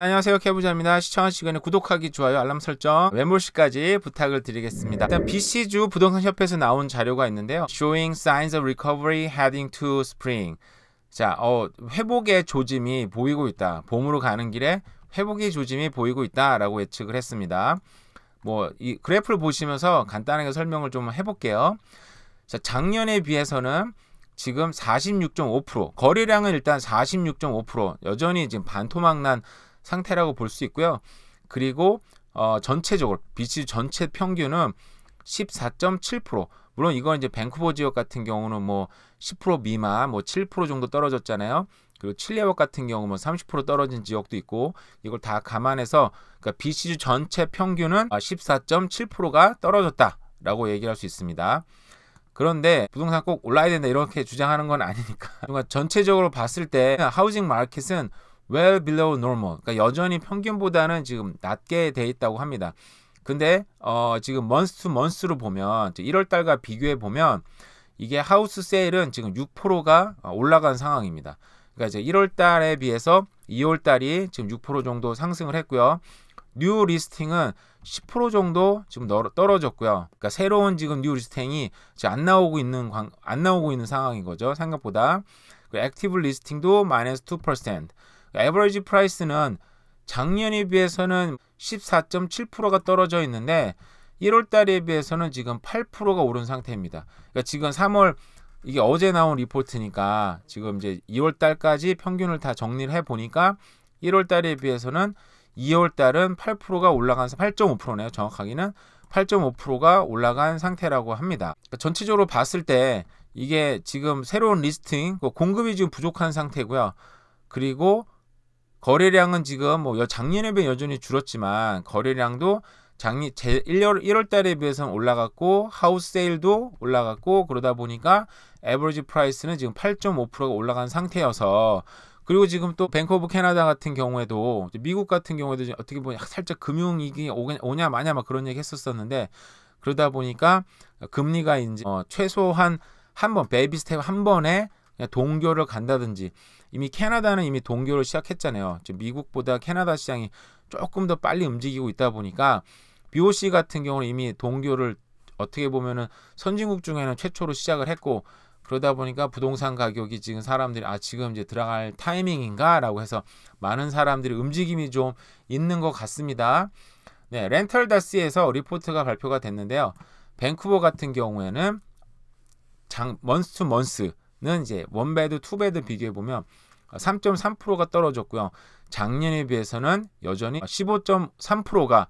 안녕하세요, 케부자입니다. 시청한 시간에 구독하기, 좋아요, 알람 설정, 매물시까지 부탁을 드리겠습니다. 일단 BC주 부동산협회에서 나온 자료가 있는데요. Showing signs of recovery heading to spring. 자, 회복의 조짐이 보이고 있다. 봄으로 가는 길에 회복의 조짐이 보이고 있다라고 예측을 했습니다. 이 그래프를 보시면서 간단하게 설명을 좀 해볼게요. 자, 작년에 비해서는 지금 46.5%, 거래량은 일단 46.5%, 여전히 지금 반토막난 상태라고 볼 수 있고요. 그리고 전체적으로 BC주 전체 평균은 14.7%. 물론 이건 이제 밴쿠버 지역 같은 경우는 10% 미만, 7% 정도 떨어졌잖아요. 그리고 칠레역 같은 경우는 30% 떨어진 지역도 있고, 이걸 다 감안해서 그러니까 BC주 전체 평균은 14.7%가 떨어졌다라고 얘기할 수 있습니다. 그런데 부동산 꼭 올라야 된다 이렇게 주장하는 건 아니니까. 그러니까 전체적으로 봤을 때 하우징 마켓은 well below normal, 그러니까 여전히 평균보다는 지금 낮게 돼 있다고 합니다. 근데 지금 month to month로 보면 1월 달과 비교해 보면 이게 하우스 세일은 지금 6%가 올라간 상황입니다. 그러니까 이제 1월 달에 비해서 2월 달이 지금 6% 정도 상승을 했고요. 뉴 리스팅은 10% 정도 지금 떨어졌고요. 그러니까 새로운 지금 뉴 리스팅이 안 나오고 있는 상황인 거죠. 생각보다. 액티브 리스팅도 마이너스 2%. 에버리지 프라이스는 작년에 비해서는 14.7%가 떨어져 있는데 1월 달에 비해서는 지금 8%가 오른 상태입니다. 그러니까 지금 3월 이게 어제 나온 리포트니까 지금 이제 2월 달까지 평균을 다 정리를 해 보니까 1월 달에 비해서는 2월 달은 8%가 올라간 8.5%네요. 정확하게는 8.5%가 올라간 상태라고 합니다. 그러니까 전체적으로 봤을 때 이게 지금 새로운 리스팅 공급이 지금 부족한 상태고요. 그리고 거래량은 지금 작년에 비해 여전히 줄었지만 거래량도 1월 달에 비해서는 올라갔고 하우스 세일도 올라갔고 그러다 보니까 에버리지 프라이스는 지금 8.5%가 올라간 상태여서, 그리고 지금 또 뱅크 오브 캐나다 같은 경우에도 미국 같은 경우에도 어떻게 보면 살짝 금융위기 오냐 마냐 막 그런 얘기 했었었는데, 그러다 보니까 금리가 이제 최소한 한 번 베이비 스텝 한 번에 그냥 동결을 간다든지, 이미 캐나다는 이미 동결을 시작했잖아요. 미국보다 캐나다 시장이 조금 더 빨리 움직이고 있다 보니까 BOC 같은 경우는 이미 동결을 어떻게 보면은 선진국 중에는 최초로 시작을 했고, 그러다 보니까 부동산 가격이 지금 사람들이 지금 이제 들어갈 타이밍인가라고 해서 많은 사람들이 움직임이 좀 있는 것 같습니다. 네, 렌털다스에서 리포트가 발표가 됐는데요. 밴쿠버 같은 경우에는 먼스 투 먼스는 이제 원베드 투베드 비교해 보면 3.3%가 떨어졌고요. 작년에 비해서는 여전히 15.3%가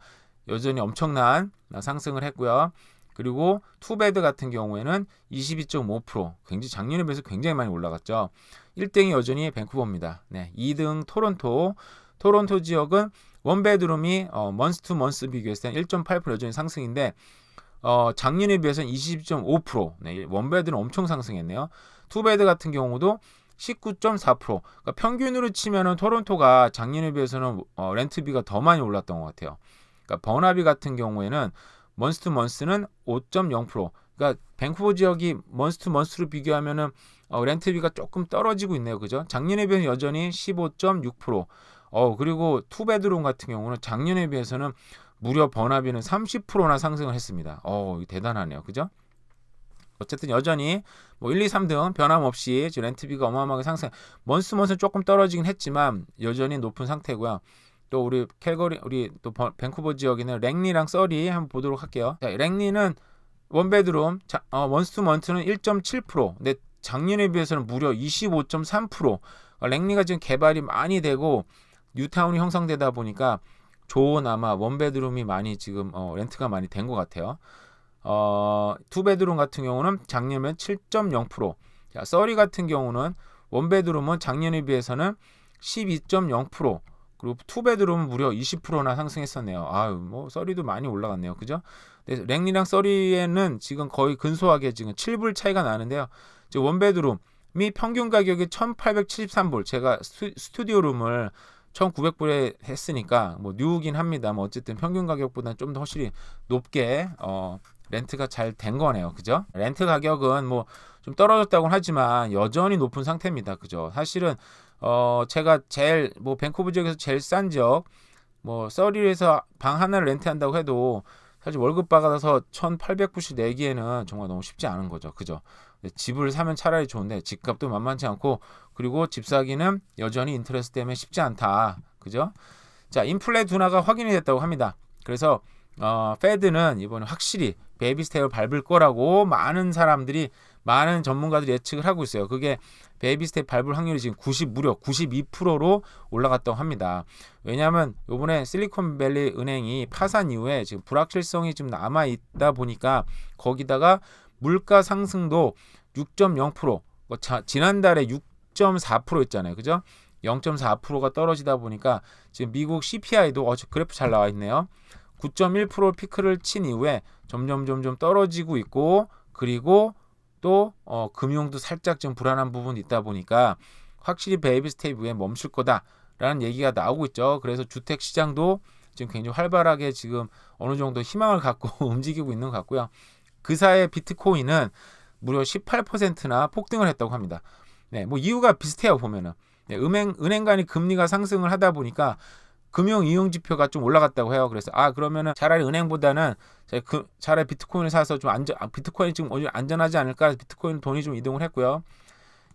여전히 엄청난 상승을 했고요. 그리고 투베드 같은 경우에는 22.5%, 굉장히 작년에 비해서 굉장히 많이 올라갔죠. 1등이 여전히 밴쿠버입니다. 네, 2등 토론토 지역은 원베드룸이 먼스 투 먼스 비교했을 때 1.8% 여전히 상승인데 작년에 비해서는 20.5%, 네, 원베드는 엄청 상승했네요. 투베드 같은 경우도 19.4%, 그러니까 평균으로 치면은 토론토가 작년에 비해서는 렌트비가 더 많이 올랐던 것 같아요. 그러니까 버나비 같은 경우에는 먼스 투 먼스는 5.0%, 그러니까 밴쿠버 지역이 먼스 투 먼스로 비교하면은 렌트비가 조금 떨어지고 있네요. 그죠? 작년에 비해서 여전히 15.6%. 그리고 투베드룸 같은 경우는 작년에 비해서는 무려 버나비는 30%나 상승을 했습니다. 이거 대단하네요. 그죠? 어쨌든 여전히 1, 2, 3등 변함없이 렌트비가 어마어마하게 상승, 먼스는 조금 떨어지긴 했지만 여전히 높은 상태고요. 또 우리 밴쿠버 지역에는 랭리랑 서리 한번 보도록 할게요. 자, 랭리는 원베드룸 먼스 투 먼스는 1.7%, 근데 작년에 비해서는 무려 25.3%. 랭리가 지금 개발이 많이 되고 뉴타운이 형성되다 보니까 좋은 아마 원베드룸이 많이 지금 렌트가 많이 된 것 같아요. 투베드룸 같은 경우는 작년에 7.0%. 자, 서리 같은 경우는 원베드룸은 작년에 비해서는 12.0%. 그리고 투베드룸은 무려 20%나 상승했었네요. 서리도 많이 올라갔네요. 그죠? 랭리랑 서리에는 지금 거의 근소하게 지금 7불 차이가 나는데요. 원베드룸이 평균 가격이 1,873불. 제가 스튜디오룸을 1,900불에 했으니까 뉴긴 합니다. 어쨌든 평균 가격보다는 좀 더 훨씬 높게 렌트가 잘 된 거네요. 그죠? 렌트 가격은 좀 떨어졌다고는 하지만 여전히 높은 상태입니다. 그죠? 사실은 제가 제일 뭐 밴쿠버 지역에서 제일 싼 지역 뭐 서리에서 방 하나를 렌트한다고 해도 사실 월급 받아서 1,800불씩 내기에는 정말 너무 쉽지 않은 거죠. 그죠? 집을 사면 차라리 좋은데 집값도 만만치 않고 그리고 집 사기는 여전히 인터레스트 때문에 쉽지 않다. 그죠? 자, 인플레 둔화가 확인이 됐다고 합니다. 그래서 페드는 이번에 확실히 베이비 스텝을 밟을 거라고 많은 전문가들이 예측을 하고 있어요. 그게 베이비 스텝 밟을 확률이 지금 무려 92%로 올라갔다고 합니다. 왜냐하면 이번에 실리콘밸리 은행이 파산 이후에 지금 불확실성이 좀 남아 있다 보니까 거기다가 물가 상승도 6.0%, 지난달에 6.4%였잖아요. 그죠? 0.4%가 떨어지다 보니까 지금 미국 CPI도 그래프 잘 나와 있네요. 9.1% 피크를 친 이후에 점점 떨어지고 있고 그리고 또 금융도 살짝 좀 불안한 부분이 있다 보니까 확실히 베이비 스텝 위에 멈출 거다라는 얘기가 나오고 있죠. 그래서 주택 시장도 지금 굉장히 활발하게 지금 어느 정도 희망을 갖고 움직이고 있는 것 같고요. 그 사이에 비트코인은 무려 18%나 폭등을 했다고 합니다. 네, 뭐 이유가 비슷해요 보면은. 네, 은행 간의 금리가 상승을 하다 보니까 금융 이용 지표가 좀 올라갔다고 해요. 그래서 그러면은 차라리 은행보다는 차라리 비트코인을 사서 좀 비트코인이 지금 안전하지 않을까? 비트코인 돈이 좀 이동을 했고요.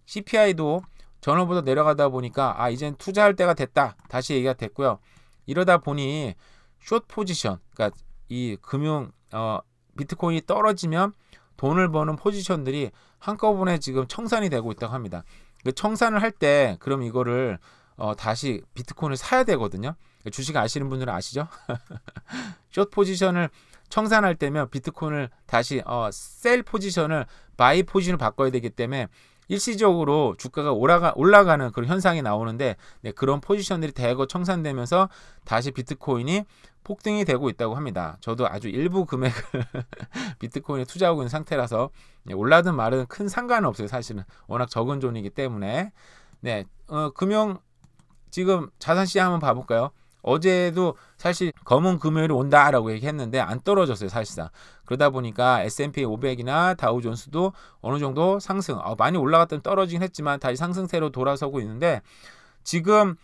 CPI도 전후보다 내려가다 보니까 이젠 투자할 때가 됐다. 다시 얘기가 됐고요. 이러다 보니 숏 포지션, 그러니까 이 비트코인이 떨어지면 돈을 버는 포지션들이 한꺼번에 지금 청산이 되고 있다고 합니다. 청산을 할 때 그럼 이거를 다시 비트코인을 사야 되거든요. 주식 아시는 분들은 아시죠? 숏 포지션을 청산할 때면 비트코인을 다시 셀 포지션을 바이 포지션을 바꿔야 되기 때문에 일시적으로 주가가 올라가는 그런 현상이 나오는데 그런 포지션들이 대거 청산되면서 다시 비트코인이 폭등이 되고 있다고 합니다. 저도 아주 일부 금액을 비트코인에 투자하고 있는 상태라서 올라든 말든 큰 상관은 없어요. 사실은 워낙 적은 돈이기 때문에. 네, 금융 지금 자산시장 한번 봐볼까요? 어제도 사실 검은 금요일이 온다라고 얘기했는데 안 떨어졌어요 사실상. 그러다 보니까 S&P 500이나 다우존스도 어느 정도 상승, 많이 올라갔던 떨어지긴 했지만 다시 상승세로 돌아서고 있는데 지금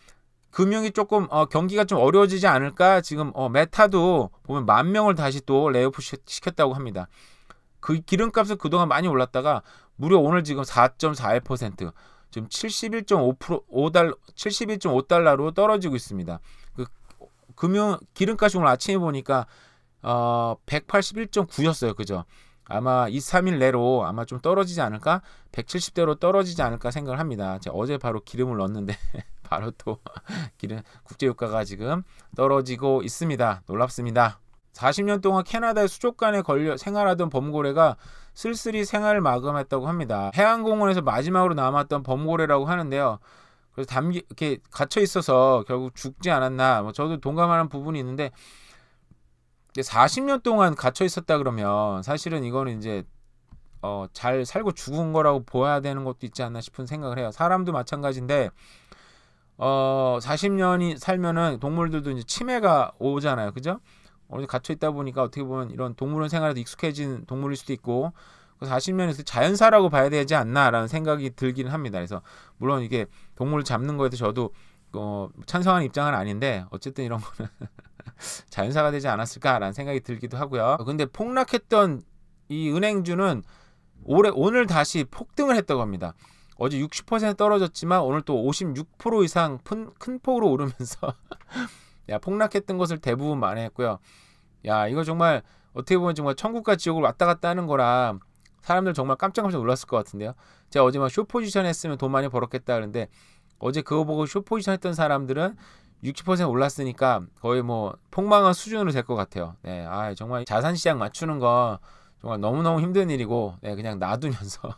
금융이 조금 경기가 좀 어려워지지 않을까. 지금 메타도 보면 10,000명을 다시 또 레이오프 시켰다고 합니다. 그 기름값은 그동안 많이 올랐다가 무려 오늘 지금 4.41% 지금 71.5달러로 떨어지고 있습니다. 기름값이 오늘 아침에 보니까 181.9였어요. 그죠? 아마 2-3일 내로 아마 좀 떨어지지 않을까? 170대로 떨어지지 않을까 생각을 합니다. 제가 어제 바로 기름을 넣었는데 바로 또 기름 국제유가가 지금 떨어지고 있습니다. 놀랍습니다. 40년 동안 캐나다의 수족관에 걸려 생활하던 범고래가 쓸쓸히 생활을 마감했다고 합니다. 해안공원에서 마지막으로 남았던 범고래라고 하는데요. 그래서 이렇게 갇혀 있어서 결국 죽지 않았나. 저도 동감하는 부분이 있는데 40년 동안 갇혀 있었다 그러면 사실은 이거는 이제 잘 살고 죽은 거라고 보아야 되는 것도 있지 않나 싶은 생각을 해요. 사람도 마찬가지인데 40년이 살면은 동물들도 이제 치매가 오잖아요. 그죠? 어디 갇혀 있다 보니까 어떻게 보면 이런 동물원 생활에도 익숙해진 동물일 수도 있고 40년에서 자연사라고 봐야 되지 않나라는 생각이 들기는 합니다. 그래서 물론 이게 동물 잡는 거에도 저도 찬성하는 입장은 아닌데 어쨌든 이런 거는 자연사가 되지 않았을까라는 생각이 들기도 하고요. 근데 폭락했던 이 은행주는 오늘 다시 폭등을 했다고 합니다. 어제 60% 떨어졌지만 오늘 또 56% 이상 큰 폭으로 오르면서 폭락했던 것을 대부분 만회했고요. 이거 정말 어떻게 보면 정말 천국과 지옥을 왔다 갔다 하는 거라 사람들 정말 깜짝 놀랐을 것 같은데요. 제가 어제 막 숏포지션 했으면 돈 많이 벌었겠다 그러는데 어제 그거 보고 숏포지션 했던 사람들은 60% 올랐으니까 거의 뭐 폭망한 수준으로 될 것 같아요. 네, 정말 자산시장 맞추는 거 정말 너무너무 힘든 일이고 그냥 놔두면서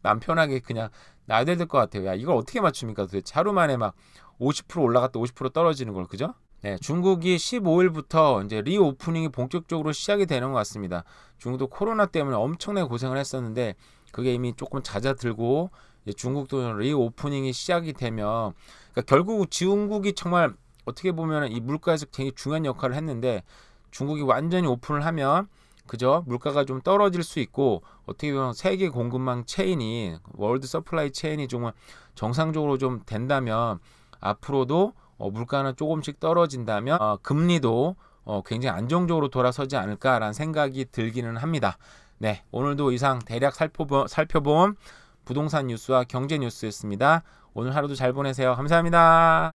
맘 편하게 그냥 놔둬야 될 것 같아요. 이걸 어떻게 맞춥니까 도대체. 하루 만에 막 50% 올라갔다 50% 떨어지는 걸. 그죠? 네, 중국이 15일부터 이제 리오프닝이 본격적으로 시작이 되는 것 같습니다. 중국도 코로나 때문에 엄청나게 고생을 했었는데 그게 이미 조금 잦아들고 중국도 리오프닝이 시작이 되면 그러니까 결국 중국이 정말 어떻게 보면 이 물가에서 되게 중요한 역할을 했는데 중국이 완전히 오픈을 하면 그죠? 물가가 좀 떨어질 수 있고 어떻게 보면 세계 공급망 체인이 월드 서플라이 체인이 정말 정상적으로 좀 된다면 앞으로도 물가는 조금씩 떨어진다면 금리도 굉장히 안정적으로 돌아서지 않을까라는 생각이 들기는 합니다. 네, 오늘도 이상 대략 살펴본 부동산 뉴스와 경제 뉴스였습니다. 오늘 하루도 잘 보내세요. 감사합니다.